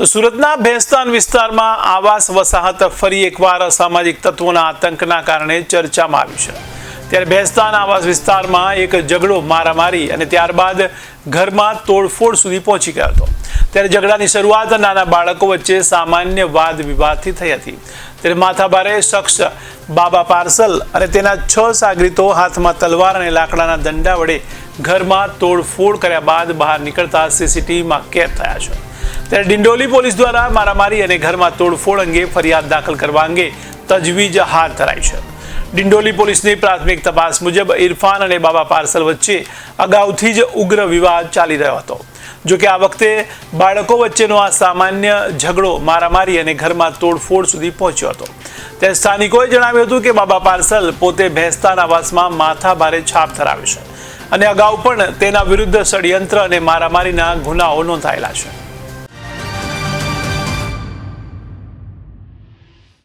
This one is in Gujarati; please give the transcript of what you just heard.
તો સુરતના ભેસ્તાન વિસ્તારમાં આવાસ વસાહત ફરી એકવાર અસામાજિક તત્વોના આતંકના કારણે ચર્ચામાં આવ્યું છે। ત્યારે ભેસ્તાન આવાસ વિસ્તારમાં એક ઝઘડો મારામારી અને ત્યારબાદ ઘરમાં તોડફોડ સુધી પહોંચી ગયો હતો। ત્યારે ઝઘડાની શરૂઆત નાના બાળકો વચ્ચે સામાન્ય વાદ વિવાદથી થઈ હતી। ત્યારે માથાભારે શખ્સ બાબા પાર્સલ અને તેના 6 સાગરીતો હાથમાં તલવાર અને લાકડાના દંડા વડે ઘરમાં તોડફોડ કર્યા બાદ બહાર નીકળતા સીસીટીવીમાં કેદ થયા છે। ત્યારે ડિંડોલી પોલીસ દ્વારા મારામારી અને ઘરમાં તોડફોડ અંગે ફરિયાદ દાખલ કરવા અંગે તજવીજ હાથ ધરાઈ છે। ડિંડોલી પોલીસની પ્રાથમિક તપાસ મુજબ ઇરફાન અને બાબા પાર્સલ વચ્ચે અગાઉથી જ ઉગ્ર વિવાદ ચાલી રહ્યો હતો। જો કે આ વખતે બાળકો વચ્ચેનો આ સામાન્ય ઝઘડો મારામારી અને ઘરમાં તોડફોડ સુધી પહોંચ્યો હતો। ત્યારે સ્થાનિકોએ જણાવ્યું હતું કે બાબા પાર્સલ પોતે ભેસ્તાન આવાસમાં માથાભારે છાપ ધરાવે છે અને અગાઉ પણ તેના વિરુદ્ધ ષડયંત્ર અને મારામારીના ગુનાઓ નોંધાયેલા છે।